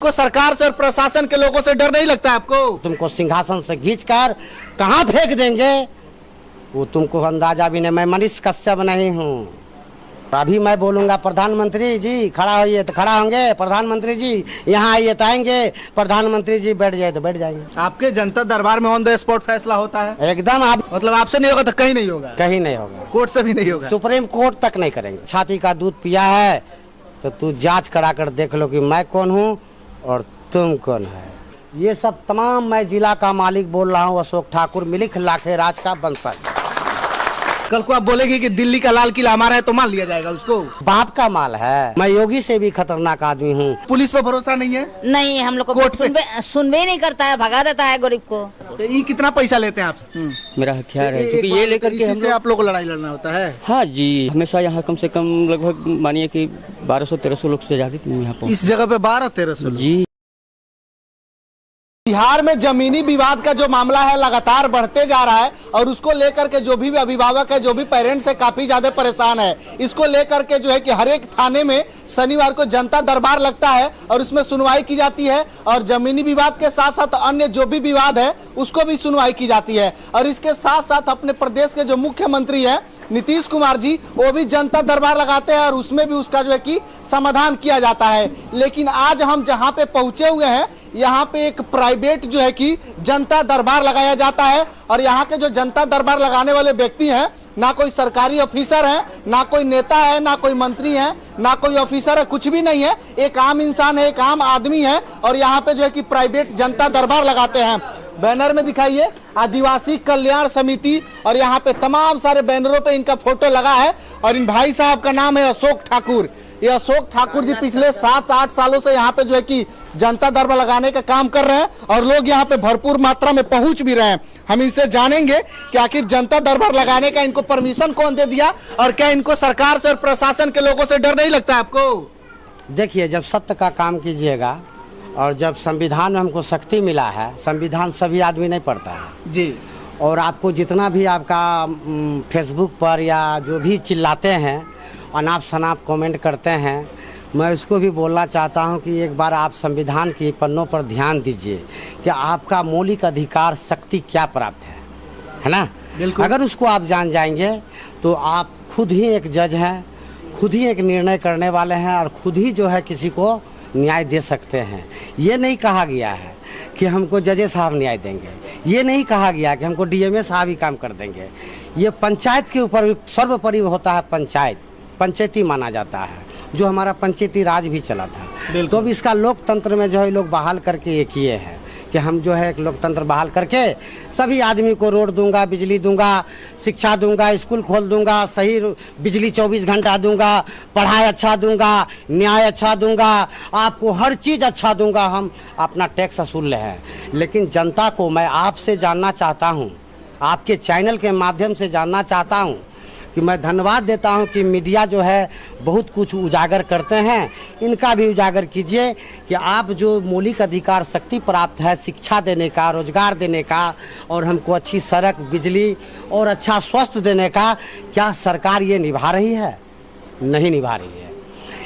को सरकार से और प्रशासन के लोगों से डर नहीं लगता आपको? तुमको सिंहासन से खींचकर कहाँ फेंक देंगे वो तुमको अंदाजा भी नहीं। मैं मनीष कश्यप नहीं हूँ। अभी मैं बोलूंगा प्रधानमंत्री जी खड़ा होइए तो खड़ा होंगे, प्रधानमंत्री जी यहाँ आइए तो आएंगे, प्रधानमंत्री जी बैठ जाए तो बैठ जाएंगे। आपके जनता दरबार में ऑन द स्पॉट फैसला होता है? एकदम। आप मतलब आपसे नहीं होगा तो कहीं नहीं होगा? कहीं नहीं होगा, कोर्ट से भी नहीं होगा, सुप्रीम कोर्ट तक नहीं करेंगे। छाती का दूध पिया है तो तू जांच करा कर देख लो कि मैं कौन हूँ और तुम कौन है। ये सब तमाम मैं जिला का मालिक बोल रहा हूँ, अशोक ठाकुर मिलिख लाखेराज का वंशज। कल को आप बोलेंगे कि दिल्ली का लाल किला हमारा है तो मान लिया जाएगा उसको? बाप का माल है। मैं योगी से भी खतरनाक आदमी हूँ। पुलिस पर भरोसा नहीं है? नहीं, हम लोग को कोर्ट सुनवे ही नहीं करता है, भगा देता है गरीब को। तो ये कितना पैसा लेते हैं आपसे? मेरा ख्याल है क्योंकि ये लेकर के हम आप लोग को लड़ाई लड़ना होता है। हाँ जी, हमेशा यहाँ कम से कम लगभग मानिए कि 1200-1300 लोग से ज्यादा यहाँ पर इस जगह पे 1200-1300 जी। बिहार में जमीनी विवाद का जो मामला है लगातार बढ़ते जा रहा है और उसको लेकर के जो भी अभिभावक है, जो भी पेरेंट्स है, काफी ज्यादा परेशान है। इसको लेकर के जो है कि हर एक थाने में शनिवार को जनता दरबार लगता है और उसमें सुनवाई की जाती है और जमीनी विवाद के साथ साथ अन्य जो भी विवाद है उसको भी सुनवाई की जाती है। और इसके साथ साथ अपने प्रदेश के जो मुख्यमंत्री है नीतीश कुमार जी, वो भी जनता दरबार लगाते हैं और उसमें भी उसका जो है कि समाधान किया जाता है। लेकिन आज हम जहां पे पहुंचे हुए हैं, यहाँ पे एक प्राइवेट जो है कि जनता दरबार लगाया जाता है और यहाँ के जो जनता दरबार लगाने वाले व्यक्ति हैं, ना कोई सरकारी ऑफिसर है, ना कोई नेता है, ना कोई मंत्री है, ना कोई ऑफिसर है, कुछ भी नहीं है। एक आम इंसान है, एक आम आदमी है और यहाँ पे जो है कि प्राइवेट जनता दरबार लगाते हैं। बैनर में दिखाइए आदिवासी कल्याण समिति और यहाँ पे तमाम सारे बैनरों पे इनका फोटो लगा है और इन भाई साहब का नाम है अशोक ठाकुर। ये अशोक ठाकुर जी पिछले 7-8 सालों से यहाँ पे जो है कि जनता दरबार लगाने का काम कर रहे हैं और लोग यहाँ पे भरपूर मात्रा में पहुंच भी रहे हैं। हम इनसे जानेंगे कि आखिर जनता दरबार लगाने का इनको परमिशन कौन दे दिया और क्या इनको सरकार से और प्रशासन के लोगों से डर नहीं लगता आपको? देखिए, जब सत्य का काम कीजिएगा और जब संविधान में हमको शक्ति मिला है, संविधान सभी आदमी नहीं पढ़ता है जी, और आपको जितना भी आपका फेसबुक पर या जो भी चिल्लाते हैं, अनाप शनाप कमेंट करते हैं, मैं उसको भी बोलना चाहता हूं कि एक बार आप संविधान की पन्नों पर ध्यान दीजिए कि आपका मौलिक अधिकार शक्ति क्या प्राप्त है ना? बिल्कुल। अगर उसको आप जान जाएंगे तो आप खुद ही एक जज हैं, खुद ही एक निर्णय करने वाले हैं और खुद ही जो है किसी को न्याय दे सकते हैं। ये नहीं कहा गया है कि हमको जजेस साहब न्याय देंगे, ये नहीं कहा गया कि हमको डीएमए साहब ही काम कर देंगे। ये पंचायत के ऊपर सर्वोपरि होता है। पंचायती माना जाता है, जो हमारा पंचायती राज भी चला था। तो अब इसका लोकतंत्र में जो है लोग बहाल करके ये किए हैं कि हम जो है एक लोकतंत्र बहाल करके सभी आदमी को रोड दूंगा, बिजली दूंगा, शिक्षा दूंगा, स्कूल खोल दूंगा, सही बिजली 24 घंटा दूंगा, पढ़ाई अच्छा दूंगा, न्याय अच्छा दूंगा, आपको हर चीज़ अच्छा दूंगा, हम अपना टैक्स वसूल रहे हैं। लेकिन जनता को मैं आपसे जानना चाहता हूँ, आपके चैनल के माध्यम से जानना चाहता हूँ कि मैं धन्यवाद देता हूं कि मीडिया जो है बहुत कुछ उजागर करते हैं, इनका भी उजागर कीजिए कि आप जो मौलिक अधिकार शक्ति प्राप्त है शिक्षा देने का, रोजगार देने का और हमको अच्छी सड़क, बिजली और अच्छा स्वास्थ्य देने का, क्या सरकार ये निभा रही है? नहीं निभा रही है।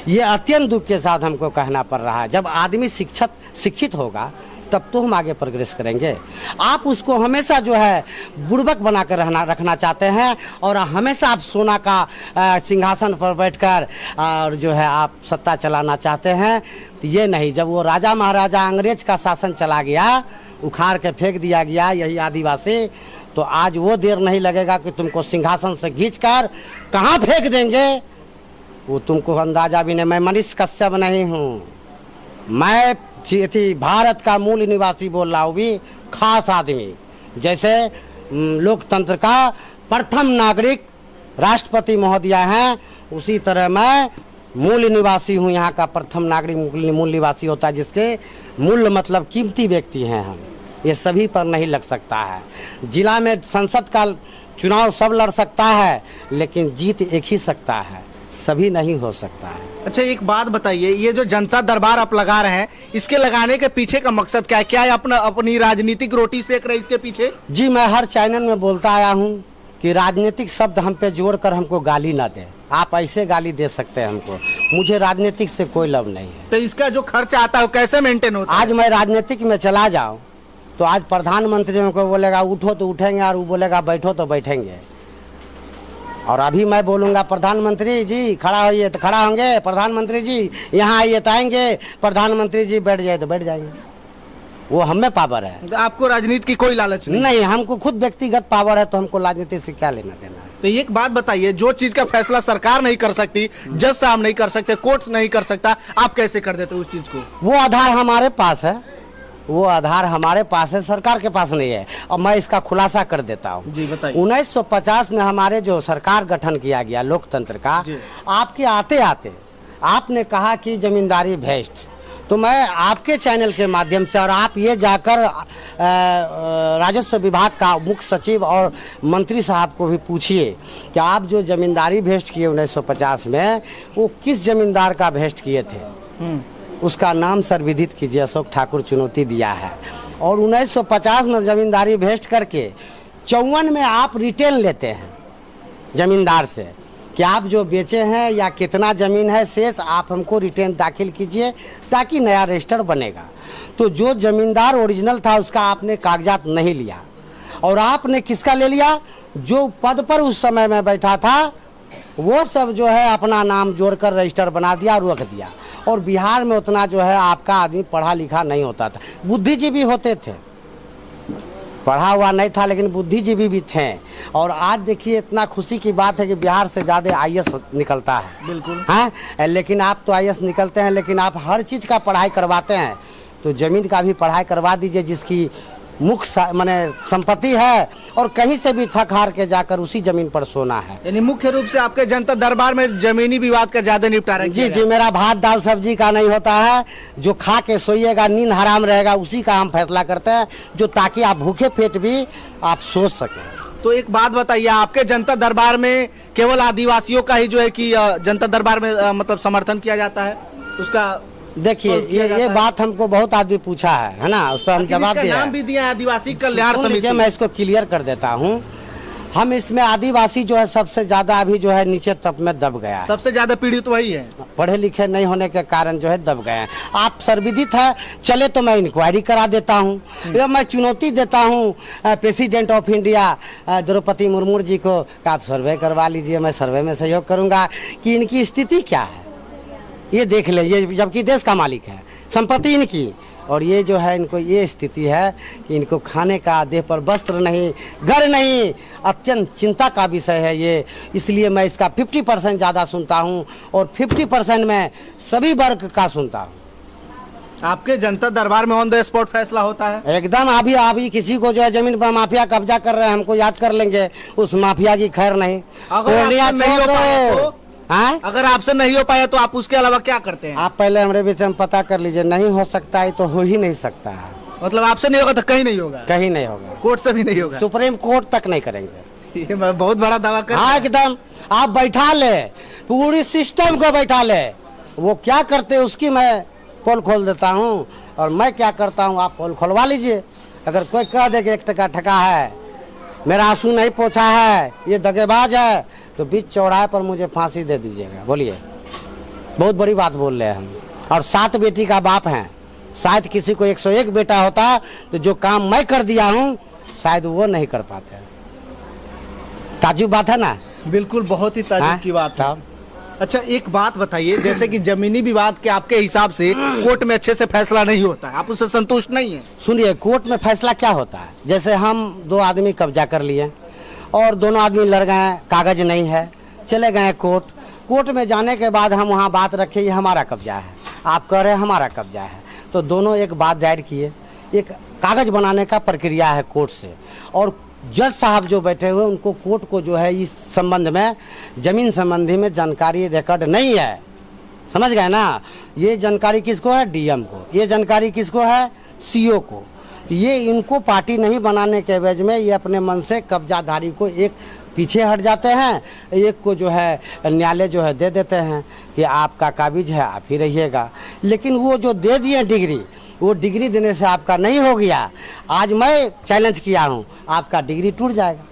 ये अत्यंत दुख के साथ हमको कहना पड़ रहा है। जब आदमी शिक्षित होगा तब तो हम आगे प्रोग्रेस करेंगे। आप उसको हमेशा जो है बुड़बक बना कर रखना चाहते हैं और हमेशा आप सोना का सिंहासन पर बैठकर और जो है आप सत्ता चलाना चाहते हैं। तो ये नहीं, जब वो राजा महाराजा अंग्रेज का शासन चला गया, उखाड़ के फेंक दिया गया यही आदिवासी, तो आज वो देर नहीं लगेगा कि तुमको सिंहासन से खींचकर कहाँ फेंक देंगे वो तुमको अंदाजा भी नहीं। मैं मनीष कश्यप नहीं हूँ, मैं भारत का मूल निवासी बोल रहा हूँ, भी खास आदमी। जैसे लोकतंत्र का प्रथम नागरिक राष्ट्रपति महोदय हैं, उसी तरह मैं मूल निवासी हूँ। यहाँ का प्रथम नागरिक मूल निवासी होता है, जिसके मूल्य मतलब कीमती व्यक्ति हैं हम। ये सभी पर नहीं लग सकता है। जिला में संसद का चुनाव सब लड़ सकता है, लेकिन जीत एक ही सकता है, सभी नहीं हो सकता है। अच्छा, एक बात बताइए, ये जो जनता दरबार आप लगा रहे हैं, इसके लगाने के पीछे का मकसद क्या है? क्या है अपनी राजनीतिक रोटी सेक रहे इसके पीछे? जी, मैं हर चैनल में बोलता आया हूँ कि राजनीतिक शब्द हम पे जोड़कर हमको गाली ना दे। आप ऐसे गाली दे सकते हैं हमको। मुझे राजनीतिक से कोई लाभ नहीं है। तो इसका जो खर्च आता है वो कैसे मेंटेन होता है? आज मैं राजनीतिक में चला जाऊं तो आज प्रधानमंत्री हमको बोलेगा उठो तो उठेंगे, और वो बोलेगा बैठो तो बैठेंगे। और अभी मैं बोलूँगा प्रधानमंत्री जी खड़ा होइए तो खड़ा होंगे, प्रधानमंत्री जी यहाँ आइए तो आएंगे, प्रधानमंत्री जी बैठ जाए तो बैठ जाएंगे। वो हमें पावर है। तो आपको राजनीति की कोई लालच नहीं? नहीं, हमको खुद व्यक्तिगत पावर है, तो हमको राजनीति से क्या लेना देना है। तो एक बात बताइए, जो चीज का फैसला सरकार नहीं कर सकती, जज साहब नहीं कर सकते, कोर्ट नहीं कर सकता, आप कैसे कर देते उस चीज को? वो आधार हमारे पास है, वो आधार हमारे पास है, सरकार के पास नहीं है। और मैं इसका खुलासा कर देता हूँ। जी बताइए। 1950 में हमारे जो सरकार गठन किया गया लोकतंत्र का, आपके आते आते आपने कहा कि जमींदारी भ्रष्ट, तो मैं आपके चैनल के माध्यम से, और आप ये जाकर राजस्व विभाग का मुख्य सचिव और मंत्री साहब को भी पूछिए कि आप जो जमींदारी भ्रष्ट किए 1950 में, वो किस जमींदार का भ्रष्ट किए थे। उसका नाम सर्वविदित कीजिए, अशोक ठाकुर चुनौती दिया है। और 1950 में जमींदारी भ्रष्ट करके 54 में आप रिटेल लेते हैं जमींदार से कि आप जो बेचे हैं या कितना ज़मीन है शेष, आप हमको रिटर्न दाखिल कीजिए ताकि नया रजिस्टर बनेगा। तो जो ज़मींदार ओरिजिनल था उसका आपने कागजात नहीं लिया, और आपने किसका ले लिया? जो पद पर उस समय में बैठा था वो सब जो है अपना नाम जोड़कर रजिस्टर बना दिया और रख दिया। और बिहार में उतना जो है आपका आदमी पढ़ा लिखा नहीं होता था, बुद्धिजीवी होते थे, पढ़ा हुआ नहीं था लेकिन बुद्धिजीवी भी थे। और आज देखिए इतना खुशी की बात है कि बिहार से ज़्यादा आईएएस निकलता है। बिल्कुल हाँ, लेकिन आप तो आईएएस निकलते हैं, लेकिन आप हर चीज़ का पढ़ाई करवाते हैं, तो ज़मीन का भी पढ़ाई करवा दीजिए जिसकी मुख्य माने संपत्ति है, और कहीं से भी थक हार के जाकर उसी जमीन पर सोना है। यानी मुख्य रूप से आपके जनता दरबार में जमीनी विवाद का ज्यादा निपटारा किया जी, मेरा भात दाल सब्जी का नहीं होता है। जो खा के सोइएगा, नींद हराम रहेगा, उसी का हम फैसला करते हैं, जो ताकि आप भूखे पेट भी आप सोच सकें। तो एक बात बताइए, आपके जनता दरबार में केवल आदिवासियों का ही जो है कि जनता दरबार में मतलब समर्थन किया जाता है? उसका देखिए ये बात हमको बहुत आदमी पूछा है ना, उस पर हम जवाब दिया। नाम भी दिया आदिवासी कल्याण समिति। मैं इसको क्लियर कर देता हूँ। हम इसमें आदिवासी जो है सबसे ज्यादा अभी जो है नीचे तब में दब गया है। सबसे ज्यादा पीड़ित वही है, पढ़े लिखे नहीं होने के कारण जो है दब गए हैं। आप सर्वविदित है, चले तो मैं इंक्वायरी करा देता हूँ, या मैं चुनौती देता हूँ president of India Draupadi Murmu ji को, आप सर्वे करवा लीजिए, मैं सर्वे में सहयोग करूँगा कि इनकी स्थिति क्या है, ये देख ले। ये जबकि देश का मालिक है, संपत्ति इनकी, और ये जो है इनको ये स्थिति है कि इनको खाने का, देह पर वस्त्र नहीं, घर नहीं, अत्यंत चिंता का विषय है ये। इसलिए मैं इसका 50% ज़्यादा सुनता हूँ और 50% में सभी वर्ग का सुनता हूँ। आपके जनता दरबार में ऑन द स्पॉट फैसला होता है? एकदम। अभी किसी को जो है जमीन पर माफिया कब्जा कर रहे हैं, हमको याद कर लेंगे, उस माफिया की खैर नहीं। अगर आपसे नहीं हो पाया तो आप उसके अलावा क्या करते हैं? आप पहले हमारे बीच में पता कर लीजिए। नहीं हो सकता है तो हो ही नहीं सकता है। मतलब आपसे नहीं होगा तो कहीं नहीं होगा? कहीं नहीं होगा, कोर्ट से भी नहीं होगा, सुप्रीम कोर्ट तक नहीं करेंगे। ये बहुत बड़ा दावा कर। हाँ एकदम। आप बैठा ले, पूरी सिस्टम को बैठा ले, वो क्या करते उसकी मैं पोल खोल देता हूँ, और मैं क्या करता हूँ आप पोल खोलवा लीजिए। अगर कोई कह दे कि 1 टका ठका है, मेरा आंसू नहीं पोछा है, ये दगेबाज है, तो बीच चौराहे पर मुझे फांसी दे दीजिएगा। बोलिए, बहुत बड़ी बात बोल रहे हैं हम। और 7 बेटी का बाप हैं, शायद किसी को 101 बेटा होता तो जो काम मैं कर दिया हूँ शायद वो नहीं कर पाते। ताजुब बात है ना? बिल्कुल, बहुत ही ताजुब की बात है। अच्छा एक बात बताइए, जैसे कि जमीनी विवाद के आपके हिसाब से कोर्ट में अच्छे से फैसला नहीं होता है, आप उससे संतुष्ट नहीं है? सुनिए, कोर्ट में फैसला क्या होता है, जैसे हम 2 आदमी कब्जा कर लिए और दोनों आदमी लड़ गए, कागज नहीं है, चले गए कोर्ट। कोर्ट में जाने के बाद हम वहाँ बात रखे ये हमारा कब्जा है, आप कह रहे हैं हमारा कब्जा है, तो दोनों एक बात दायर किए, एक कागज बनाने का प्रक्रिया है कोर्ट से। और जज साहब जो बैठे हुए उनको कोर्ट को जो है इस संबंध में, जमीन संबंधी में जानकारी रिकॉर्ड नहीं है, समझ गए ना? ये जानकारी किसको है? डीएम को। ये जानकारी किसको है? सीओ को। ये इनको पार्टी नहीं बनाने के एवज में ये अपने मन से कब्जाधारी को एक पीछे हट जाते हैं, एक को जो है न्यायालय जो है दे देते हैं कि आपका काबिज है, आप ही रहिएगा। लेकिन वो जो दे दिए डिग्री, वो डिग्री देने से आपका नहीं हो गया। आज मैं चैलेंज किया हूँ, आपका डिग्री टूट जाएगा।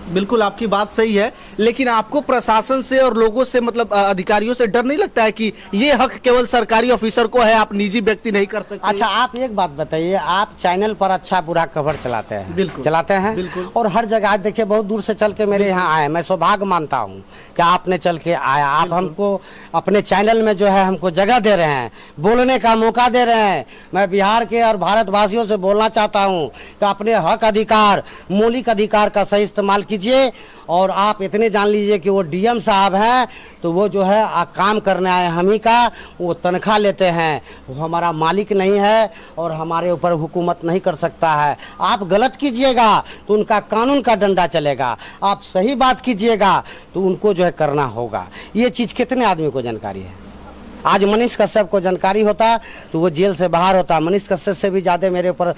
बिल्कुल आपकी बात सही है, लेकिन आपको प्रशासन से और लोगों से मतलब अधिकारियों से डर नहीं लगता है कि ये हक केवल सरकारी ऑफिसर को है, आप निजी व्यक्ति नहीं कर सकते? अच्छा, आप एक बात बताइए, आप चैनल पर अच्छा बुरा कवर चलाते हैं, बिल्कुल चलाते हैं, बिल्कुल। और हर जगह आज देखिए बहुत दूर से चल के मेरे यहाँ आए, मैं सौभाग्य मानता हूँ कि आपने चल के आया, आप हमको अपने चैनल में जो है हमको जगह दे रहे हैं, बोलने का मौका दे रहे हैं। मैं बिहार के और भारतवासियों से बोलना चाहता हूँ कि अपने हक अधिकार, मौलिक अधिकार का सही इस्तेमाल कीजिए। और आप इतने जान लीजिए कि वो डीएम साहब हैं तो वो जो है काम करने आए हम ही का, वो तनख्वाह लेते हैं, वो हमारा मालिक नहीं है और हमारे ऊपर हुकूमत नहीं कर सकता है। आप गलत कीजिएगा तो उनका कानून का डंडा चलेगा, आप सही बात कीजिएगा तो उनको जो है करना होगा। ये चीज़ कितने आदमी को जानकारी है? आज मनीष कश्यप को जानकारी होता तो वो जेल से बाहर होता। मनीष कश्यप से भी ज़्यादा मेरे ऊपर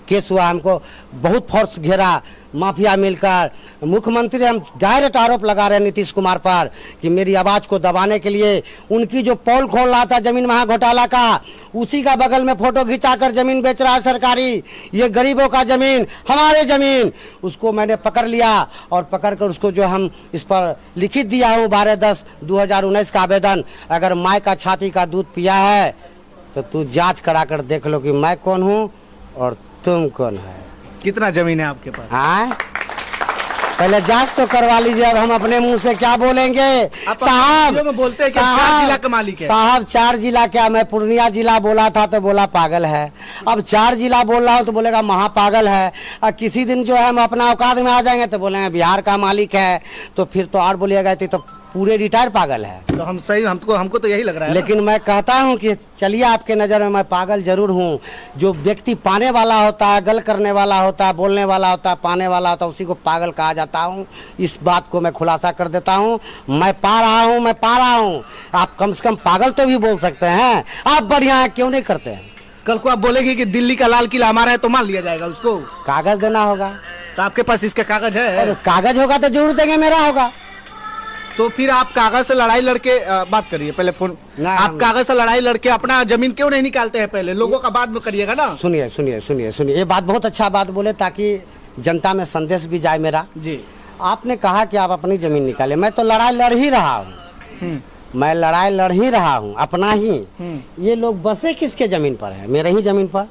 केस हुआ, हमको बहुत फोर्स घेरा, माफिया मिलकर। मुख्यमंत्री हम डायरेक्ट आरोप लगा रहे हैं नीतीश कुमार पर कि मेरी आवाज़ को दबाने के लिए उनकी जो पोल खोल रहा था जमीन महा घोटाला का, उसी का बगल में फोटो खिंचाकर जमीन बेच रहा है सरकारी। ये गरीबों का जमीन, हमारे जमीन, उसको मैंने पकड़ लिया और पकड़ कर उसको जो हम इस पर लिखित दिया हूँ 12/10/2019 का आवेदन। अगर माय का छाती का दूध पिया है तो तू जांच करा कर देख लो कि मैं कौन हूँ और तुम कौन है। कितना जमीन है आपके पास? हाँ, पहले जांच तो करवा लीजिए। अब हम अपने मुंह से क्या बोलेंगे साहब? में बोलते हैं कि 4 जिला का मालिक है साहब। 4 जिला क्या, मैं पूर्णिया जिला बोला था तो बोला पागल है। अब 4 जिला बोल रहा हूँ तो बोलेगा महापागल है। और किसी दिन जो है हम अपना औकात में आ जाएंगे तो बोलेंगे बिहार का मालिक है, तो फिर तो और बोलिएगा तो पूरे रिटायर पागल है। तो हम सही, हमको तो यही लग रहा है। लेकिन मैं कहता हूं कि चलिए आपके नज़र में मैं पागल जरूर हूं। जो व्यक्ति पाने वाला होता है, गल करने वाला होता है, बोलने वाला होता है, पाने वाला होता है, उसी को पागल कहा जाता हूं। इस बात को मैं खुलासा कर देता हूं। मैं पा रहा हूं, मैं पा रहा हूं। आप कम से कम पागल तो भी बोल सकते हैं। आप बढ़िया है, क्यों नहीं करते हैं? कल को आप बोलेंगे कि दिल्ली का लाल किला हमारा है तो मान लिया जाएगा उसको? कागज देना होगा। तो आपके पास इसका कागज है? कागज होगा तो जरूर देंगे, मेरा होगा। तो फिर आप कागज से लड़ाई लड़के बात करिए पहले फोन। आप कागज से लड़ाई लड़के अपना जमीन क्यों नहीं निकालते हैं? पहले लोगों का बाद में करिएगा ना। सुनिए सुनिए सुनिए सुनिए, ये बात बहुत अच्छा बात बोले ताकि जनता में संदेश भी जाए मेरा जी। आपने कहा कि आप अपनी जमीन निकाले, मैं तो लड़ाई लड़ ही रहा हूँ। मैं लड़ाई लड़ ही रहा हूँ अपना ही। ये लोग बसे किसके जमीन पर है? मेरे ही जमीन पर।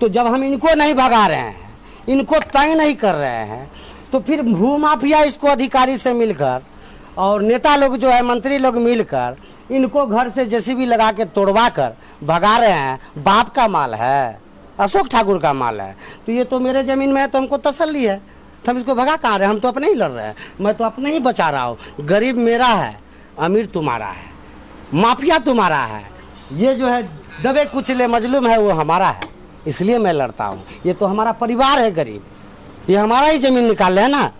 तो जब हम इनको नहीं भगा रहे हैं, इनको तय नहीं कर रहे हैं, तो फिर भूमाफिया इसको अधिकारी से मिलकर और नेता लोग जो है, मंत्री लोग मिलकर इनको घर से जेसीबी लगा के तोड़वा कर भगा रहे हैं। बाप का माल है, अशोक ठाकुर का माल है, तो ये तो मेरे जमीन में है तो हमको तसल्ली है। तो हम इसको भगा कहाँ रहे? हम तो अपने ही लड़ रहे हैं। मैं तो अपने ही बचा रहा हूँ। गरीब मेरा है, अमीर तुम्हारा है, माफिया तुम्हारा है। ये जो है दबे कुचले मजलूम है वो हमारा है, इसलिए मैं लड़ता हूँ। ये तो हमारा परिवार है गरीब, ये हमारा ही जमीन निकाल रहे हैं ना।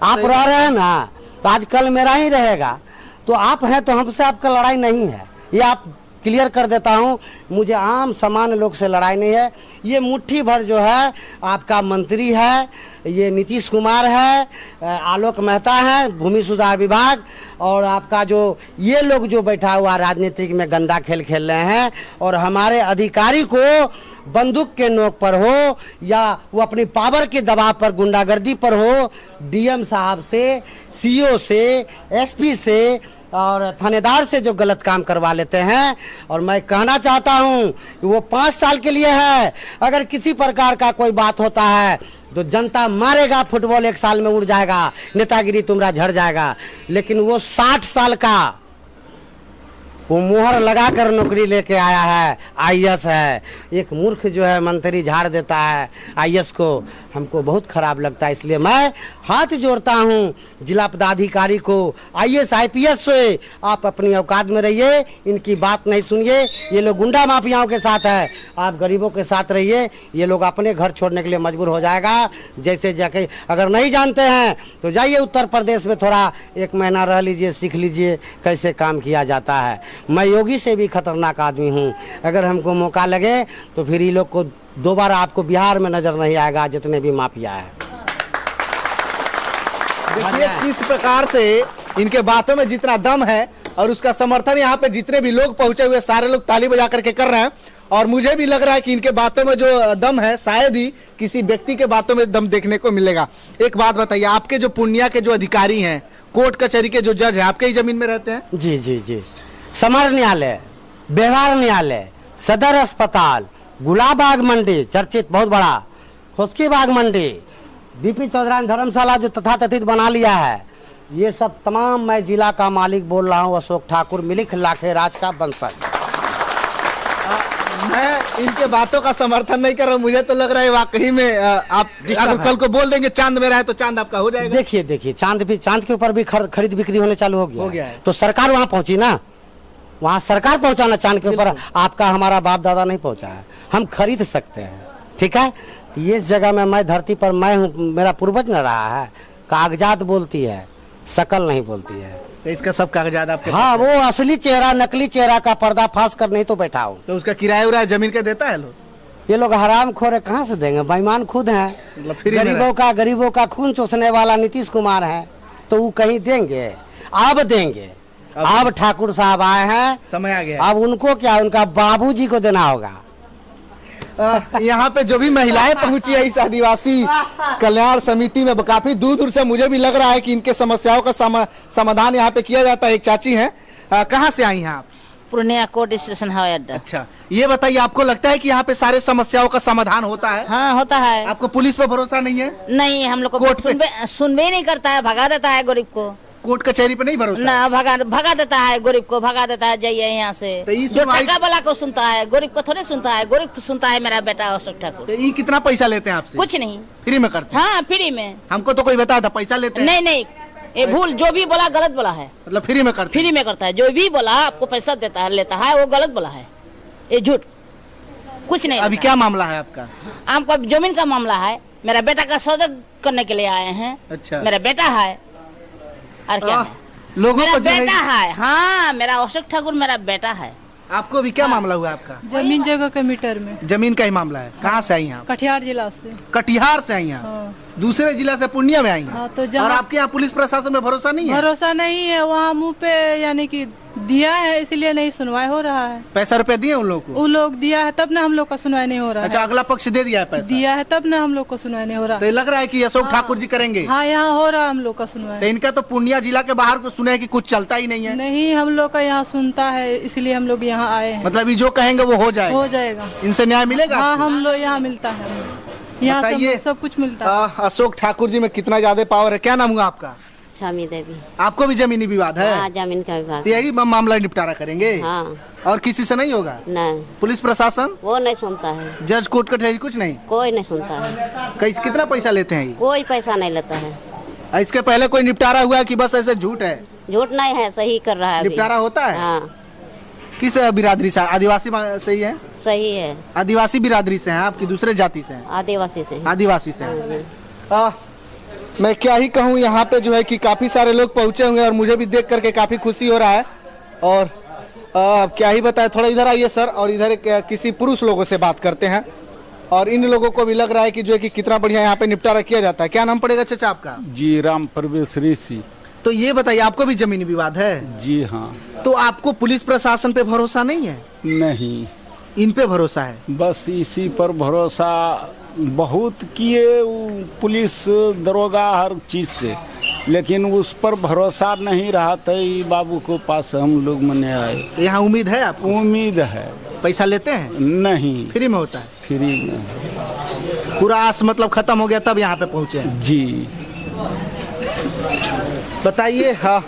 आप रह रहे हैं ना तो आज कल मेरा ही रहेगा। तो आप हैं तो हमसे आपका लड़ाई नहीं है, ये आप क्लियर कर देता हूँ। मुझे आम सामान्य लोग से लड़ाई नहीं है। ये मुट्ठी भर जो है आपका मंत्री है, ये नीतीश कुमार है, आलोक मेहता है, भूमि सुधार विभाग, और आपका जो ये लोग जो बैठा हुआ राजनीतिक में गंदा खेल खेल रहे हैं। और हमारे अधिकारी को बंदूक के नोक पर हो या वो अपनी पावर के दबाव पर, गुंडागर्दी पर हो, डीएम साहब से, सीओ से, एसपी से और थानेदार से जो गलत काम करवा लेते हैं। और मैं कहना चाहता हूं कि वो 5 साल के लिए है। अगर किसी प्रकार का कोई बात होता है तो जनता मारेगा, फुटबॉल 1 साल में उड़ जाएगा, नेतागिरी तुम्हारा झड़ जाएगा। लेकिन वो 60 साल का वो मोहर लगाकर नौकरी लेके आया है, आईएएस है। एक मूर्ख जो है मंत्री झाड़ देता है आईएएस को, हमको बहुत खराब लगता है। इसलिए मैं हाथ जोड़ता हूँ जिला पदाधिकारी को, आईएएस आईपीएस से आप अपनी औकात में रहिए, इनकी बात नहीं सुनिए। ये लोग गुंडा माफियाओं के साथ है, आप गरीबों के साथ रहिए। ये लोग अपने घर छोड़ने के लिए मजबूर हो जाएगा। जैसे जाके अगर नहीं जानते हैं तो जाइए उत्तर प्रदेश में, थोड़ा 1 महीना रह लीजिए, सीख लीजिए कैसे काम किया जाता है। मैं योगी से भी खतरनाक आदमी हूँ। अगर हमको मौका लगे तो फिर ये लोग को दोबारा आपको बिहार में नजर नहीं आएगा, जितने भी माफिया है। देखिए किस प्रकार से इनके बातों में जितना दम है और उसका समर्थन यहाँ पे जितने भी लोग पहुंचे हुए सारे लोग ताली बजा करके कर रहे हैं। और मुझे भी लग रहा है कि इनके बातों में जो दम है शायद ही किसी व्यक्ति के बातों में दम देखने को मिलेगा। एक बात बताइए, आपके जो पूर्णिया के जो अधिकारी हैं, कोर्ट कचहरी के जो जज हैं, आपके ही जमीन में रहते हैं? जी जी जी। समर न्यायालय, व्यवहार न्यायालय, सदर अस्पताल, गुलाबाग मंडी चर्चित बहुत बड़ा, खुशकी बाग मंडी, बीपी चौधरी धर्मशाला जो तथाकथित बना लिया है, ये सब तमाम मैं जिला का मालिक बोल रहा हूँ, अशोक ठाकुर मिलिक लाखे राज का वंशज। मैं इनके बातों का समर्थन नहीं कर रहा हूँ, मुझे तो लग रहा है वाकई में आप अगर कल को बोल देंगे चांद में रहे तो चांद आपका हो जाएगा। देखिए चांद के ऊपर भी खरीद बिक्री होने चालू हो गया है। तो सरकार वहाँ पहुंची ना, वहाँ सरकार पहुंचाना चांद के ऊपर, आपका हमारा बाप दादा नहीं पहुंचा है, हम खरीद सकते हैं। ठीक है, ये जगह में मैं धरती पर मैं हूँ, मेरा पूर्वज न रहा है, कागजात बोलती है, शकल नहीं बोलती है। तो इसका सब कागजात आपके? हाँ, वो असली चेहरा नकली चेहरा का पर्दाफाश करने ही तो बैठा हूँ। तो उसका किराया उराया जमीन का देता है लोग? ये लोग हराम खोर है, कहाँ से देंगे, बेईमान खुद हैं। मतलब गरीबों का खून चूसने वाला नीतीश कुमार है, तो वो कहीं देंगे? अब देंगे, अब ठाकुर साहब आए हैं, समय आ गया। अब उनको क्या, उनका बाबूजी को देना होगा। यहाँ पे जो भी महिलाएं पहुंची है इस आदिवासी कल्याण समिति में, काफी दूर दूर से, मुझे भी लग रहा है कि इनके समस्याओं का समाधान यहाँ पे किया जाता है। एक चाची हैं, कहाँ से आई हैं आप? पूर्णिया कोर्ट स्टेशन हवाई अड्डा। अच्छा, ये बताइए, आपको लगता है कि यहाँ पे सारे समस्याओं का समाधान होता है? हाँ, होता है। आपको पुलिस पर भरोसा नहीं है? नहीं, हम लोग को कोर्ट सुनवे ही नहीं करता है, भगा देता है गरीब को। कोर्ट कचहरी पे नहीं भरोसा? ना, भगा देता है गरीब को, भगा देता है, जाइए यहाँ से। तो जो टका वाला को सुनता है, गरीब को थोड़े सुनता है। गरीब सुनता है मेरा बेटा अशोक ठाकुर। तो ये कितना पैसा लेते हैं आपसे? कुछ नहीं, फ्री में करते हैं? हाँ, फ्री में। हमको तो कोई बताया था पैसा लेते हैं। नहीं, ये भूल, जो भी बोला गलत बोला है। मतलब फ्री में करते हैं? फ्री में करता है, जो भी बोला आपको पैसा देता है लेता है, वो गलत बोला है, ये झूठ, कुछ नहीं। अभी क्या मामला है आपका? आपका जमीन का मामला है, मेरा बेटा का सौदा करने के लिए आए हैं। अच्छा, मेरा बेटा है, और क्या है, लोगों मेरा को बेटा है। हाँ, मेरा अशोक ठाकुर मेरा बेटा है। आपको भी क्या मामला हुआ आपका? जमीन जगह के मीटर में। जमीन का ही मामला है। कहाँ से आई हैं आप? कटिहार जिला से। कटिहार से आई हैं? हाँ। दूसरे जिला से पूर्णिया में आई हैं? हाँ, तो और आपके यहाँ पुलिस प्रशासन में भरोसा नहीं है? भरोसा नहीं है, वहाँ मुँह पे यानी कि दिया है, इसलिए नहीं सुनवाई हो रहा है। पैसा रुपए दिए उन लोगों को? वो लोग दिया है तब न हम लोग का सुनवाई नहीं हो रहा है। अच्छा, अगला पक्ष दे दिया है पैसा? दिया है तब न हम लोग को सुनवाई नहीं हो रहा। तो लग रहा है कि अशोक ठाकुर जी करेंगे? हाँ, यहाँ हो रहा है हम लोग का तो सुनवाई। इनका तो पूर्णिया जिला के बाहर को सुने कि कुछ चलता ही नहीं है। नहीं, हम लोग का यहाँ सुनता है, इसलिए हम लोग यहाँ आए हैं। मतलब ये जो कहेंगे वो हो जाएगा? हो जाएगा। इनसे न्याय मिलेगा? हाँ, हम लोग यहाँ मिलता है, यहाँ सब कुछ मिलता है। अशोक ठाकुर जी में कितना ज्यादा पावर है। क्या नाम हुआ आपका? शामी देवी। आपको भी जमीनी विवाद है? हाँ, जमीन का विवाद। तो यही मामला निपटारा करेंगे? हाँ। और किसी से नहीं होगा? नहीं, पुलिस प्रशासन वो नहीं सुनता है। जज कोर्ट कचहरी कुछ नहीं? कोई नहीं सुनता है। कितना पैसा लेते हैं ये? कोई पैसा नहीं लेता है। इसके पहले कोई निपटारा हुआ है कि बस ऐसे झूठ है? झूठ नहीं है, सही कर रहा है अभी। निपटारा होता है? हाँ। किस बिरादरी से? आदिवासी से ही है? सही है। आदिवासी बिरादरी से हैं आपकी? दूसरे जाति से हैं? आदिवासी से। आदिवासी से हैं। मैं क्या ही कहूँ, यहाँ पे जो है कि काफी सारे लोग पहुंचे हुए हैं और मुझे भी देख करके काफी खुशी हो रहा है। और क्या ही बताए, थोड़ा इधर आइए सर, और इधर किसी पुरुष लोगों से बात करते हैं। और इन लोगों को भी लग रहा है कि जो है कि कितना बढ़िया यहाँ पे निपटारा किया जाता है। क्या नाम पड़ेगा चाचा आपका? जी, राम परवेश ऋषि। तो ये बताइए, आपको भी जमीनी विवाद है? जी हाँ। तो आपको पुलिस प्रशासन पे भरोसा नहीं है? नहीं, इन पे भरोसा है? बस इसी पर भरोसा बहुत किए, पुलिस दरोगा हर चीज से, लेकिन उस पर भरोसा नहीं रहा था। बाबू को पास हम लोग मने आए। तो यहाँ उम्मीद है आपको? उम्मीद है। पैसा लेते हैं? नहीं, फ्री में होता है? फ्री में। पूरा आस मतलब खत्म हो गया तब यहाँ पे पहुँचे हैं? जी। बताइए, हाँ,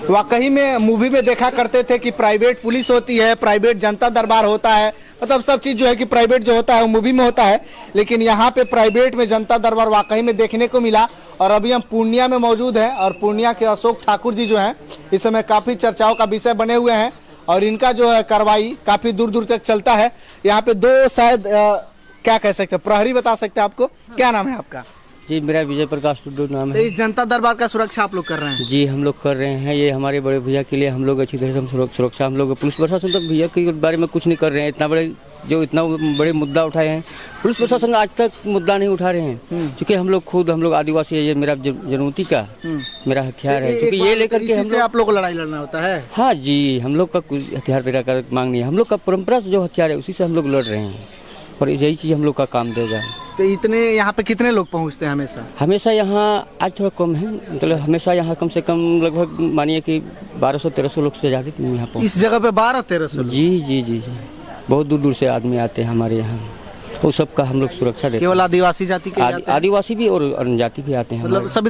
वाकई में मूवी में देखा करते थे कि प्राइवेट पुलिस होती है, प्राइवेट जनता दरबार होता है, मतलब सब चीज जो है कि प्राइवेट जो होता है वो मूवी में होता है, लेकिन यहाँ पे प्राइवेट में जनता दरबार वाकई में देखने को मिला। और अभी हम पूर्णिया में मौजूद हैं और पूर्णिया के अशोक ठाकुर जी जो हैं इस समय काफी चर्चाओं का विषय बने हुए हैं और इनका जो है कार्रवाई काफी दूर दूर तक चलता है। यहाँ पे दो शायद क्या कह सकते हैं, प्रहरी बता सकते हैं आपको। क्या नाम है आपका? जी, मेरा विजय प्रकाश टुड्डू नाम तो है। इस जनता दरबार का सुरक्षा आप लोग कर रहे हैं? जी, हम लोग कर रहे हैं। ये हमारे बड़े भैया के लिए हम लोग अच्छी तरह से सुरक्षा, हम लोग पुलिस प्रशासन तक भैया के बारे में कुछ नहीं कर रहे हैं। इतना बड़े मुद्दा उठाए हैं, पुलिस प्रशासन आज तक मुद्दा नहीं उठा रहे हैं, क्योंकि हम लोग आदिवासी है, ये मेरा जनौती का मेरा हथियार है, क्योंकि ये लेकर के हम लोग आप लोग को लड़ाई लड़ना होता है। हाँ जी, हम लोग का कुछ हथियार वगैरह का मांग नहीं है, हम लोग का परंपरा से जो हथियार है उसी से हम लोग लड़ रहे हैं, और यही चीज़ हम लोग का काम देगा। तो इतने यहाँ पे कितने लोग पहुँचते हैं हमेशा यहाँ आज थोड़ा कम है, मतलब हमेशा यहाँ कम से कम लगभग मानिए कि 1200-1300 लोग से ज़्यादा यहाँ पहुँच। इस जगह पे 1200-1300? जी, बहुत दूर दूर से आदमी आते हैं हमारे यहाँ, वो सबका हम लोग सुरक्षा देते हैं। केवल आदिवासी जाति के आदिवासी भी और अन्य जाति भी आते हैं, मतलब सभी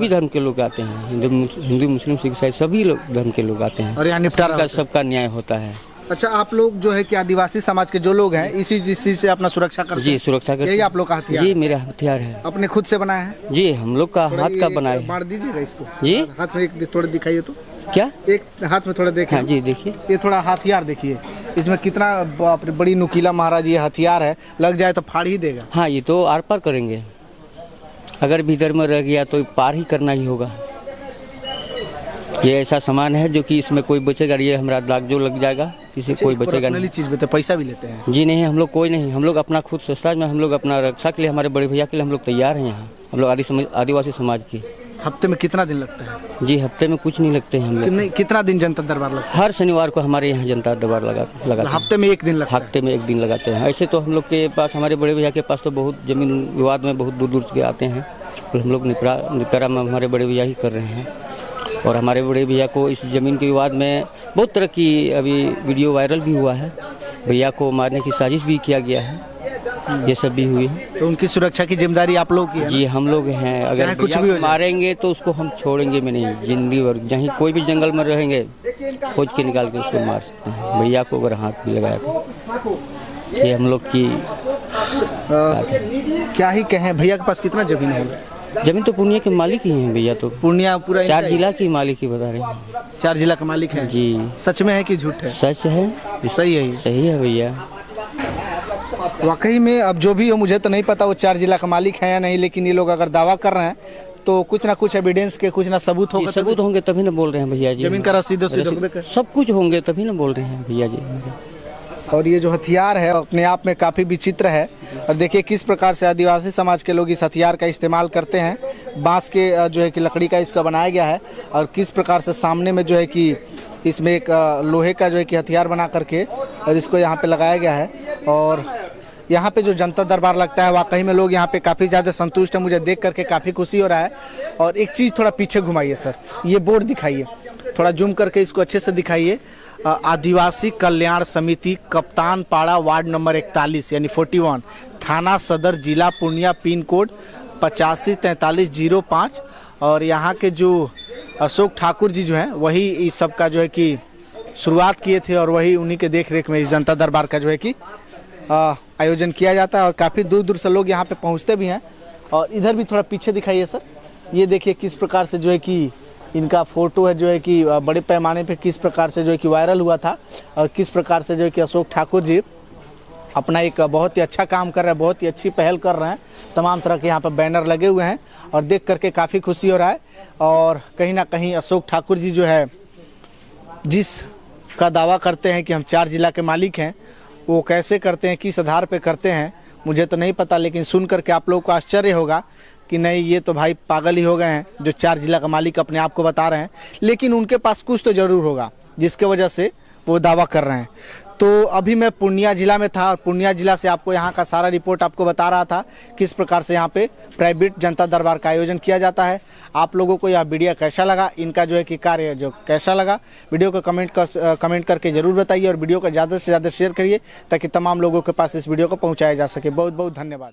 धर्म के लोग आते हैं, हिंदू मुस्लिम सिख ईसाई सभी लोग धर्म के लोग आते हैं, और यहाँ निपटारा सबका न्याय होता है। अच्छा, आप लोग जो है कि आदिवासी समाज के जो लोग हैं इसी से अपना सुरक्षा करते हैं? जी, सुरक्षा करते हैं। यही आप लोग का हथियार? जी, मेरा हथियार है। अपने खुद से बनाया है? जी, हम लोग का हाथ का बनाया है। मार दीजिएगा इसको जी, हाथ में एक थोड़ा दिखाइए तो। क्या? एक हाथ में थोड़ा देखिए। हाँ जी, देखिए ये थोड़ा हथियार देखिए, इसमें कितना बड़ी नुकीला महाराज ये हथियार है, लग जाए तो फाड़ ही देगा। हाँ, ये तो आर पार करेंगे, अगर भीतर में रह गया तो पार ही करना ही होगा। ये ऐसा सामान है जो कि इसमें कोई बचेगा, ये हमारा दाग जो लग जाएगा किसी कोई बचेगा नहीं। चीज में तो पैसा भी लेते हैं? जी नहीं, हम लोग कोई नहीं, हम लोग अपना खुद सस्ता में हम लोग अपना रक्षा के लिए, हमारे बड़े भैया के लिए हम लोग तैयार हैं। यहाँ हम लोग आदिवासी समाज की। हफ्ते में कितना दिन लगता है? जी, हफ्ते में कुछ नहीं लगते हैं हम लोग। कितना दिन जनता दरबार लगता है? हर शनिवार को हमारे यहाँ जनता दरबार लगाते। हफ्ते में एक दिन लगता है? हफ्ते में एक दिन लगाते हैं। ऐसे तो हम लोग के पास, हमारे बड़े भैया के पास तो बहुत जमीन विवाद में बहुत दूर दूर से आते हैं, और हम लोग निपटारा में हमारे बड़े भैया ही कर रहे हैं। और हमारे बड़े भैया को इस ज़मीन के विवाद में बहुत तरह की अभी वीडियो वायरल भी हुआ है, भैया को मारने की साजिश भी किया गया है, ये सब भी हुई है। तो उनकी सुरक्षा की जिम्मेदारी आप लोग की है? जी, हम लोग हैं। अगर कुछ भी मारेंगे तो उसको हम छोड़ेंगे भी नहीं, जिंदगी भर जहीं कोई भी जंगल में रहेंगे खोज के निकाल के उसको मार सकते हैं, भैया को अगर हाथ भी लगाया तो। ये हम लोग की क्या ही कहें, भैया के पास कितना जमीन है? जमीन तो पूर्णिया के मालिक ही हैं भैया, तो पूर्णिया पूरा 4 जिला की मालिक ही बता रहे हैं। 4 जिला का मालिक है? जी। सच में है कि झूठ है? सच है। सही है? सही है भैया, वाकई में। अब जो भी हो, मुझे तो नहीं पता वो 4 जिला का मालिक है या नहीं, लेकिन ये लोग अगर दावा कर रहे हैं तो कुछ ना कुछ एविडेंस के, कुछ ना सबूत होगा। सबूत होंगे तभी ना बोल रहे हैं भैया जी। जमीन का रसीद सब कुछ होंगे तभी ना बोल रहे हैं भैया जी। और ये जो हथियार है अपने आप में काफ़ी विचित्र है, और देखिए किस प्रकार से आदिवासी समाज के लोग इस हथियार का इस्तेमाल करते हैं। बांस के जो है कि लकड़ी का इसका बनाया गया है, और किस प्रकार से सामने में जो है कि इसमें एक लोहे का जो है कि हथियार बना करके और इसको यहाँ पे लगाया गया है। और यहाँ पे जो जनता दरबार लगता है, वाकई में लोग यहाँ पे काफ़ी ज़्यादा संतुष्ट हैं, मुझे देख करके काफ़ी खुशी हो रहा है। और एक चीज़ थोड़ा पीछे घुमाइए सर, ये बोर्ड दिखाइए, थोड़ा जूम करके इसको अच्छे से दिखाइए। आदिवासी कल्याण समिति कप्तान पाड़ा वार्ड नंबर 41 यानी 41, थाना सदर, जिला पूर्णिया, पिन कोड 854305। और यहाँ के जो अशोक ठाकुर जी जो हैं वही इस सब का जो है कि शुरुआत किए थे, और वही उन्हीं के देख रेख में इस जनता दरबार का जो है कि आयोजन किया जाता है। और काफ़ी दूर दूर से लोग यहाँ पे पहुँचते भी हैं। और इधर भी थोड़ा पीछे दिखाइए सर, ये देखिए किस प्रकार से जो है कि इनका फोटो है जो है कि बड़े पैमाने पे किस प्रकार से जो है कि वायरल हुआ था, और किस प्रकार से जो है कि अशोक ठाकुर जी अपना एक बहुत ही अच्छा काम कर रहे हैं, बहुत ही अच्छी पहल कर रहे हैं। तमाम तरह के यहाँ पर बैनर लगे हुए हैं, और देख करके काफ़ी खुशी हो रहा है। और कहीं ना कहीं अशोक ठाकुर जी जो है, जिस का दावा करते हैं कि हम 4 जिला के मालिक हैं, वो कैसे करते हैं, किस आधार पे करते हैं मुझे तो नहीं पता, लेकिन सुन करके आप लोगों को आश्चर्य होगा कि नहीं ये तो भाई पागल ही हो गए हैं जो 4 जिला का मालिक अपने आप को बता रहे हैं। लेकिन उनके पास कुछ तो ज़रूर होगा जिसके वजह से वो दावा कर रहे हैं। तो अभी मैं पूर्णिया जिला में था, और पूर्णिया जिला से आपको यहाँ का सारा रिपोर्ट आपको बता रहा था किस प्रकार से यहाँ पे प्राइवेट जनता दरबार का आयोजन किया जाता है। आप लोगों को यह वीडियो कैसा लगा, इनका जो है कि कार्य जो कैसा लगा, वीडियो को कमेंट करके ज़रूर बताइए, और वीडियो को ज़्यादा से ज़्यादा शेयर करिए ताकि तमाम लोगों के पास इस वीडियो को पहुँचाया जा सके। बहुत बहुत धन्यवाद।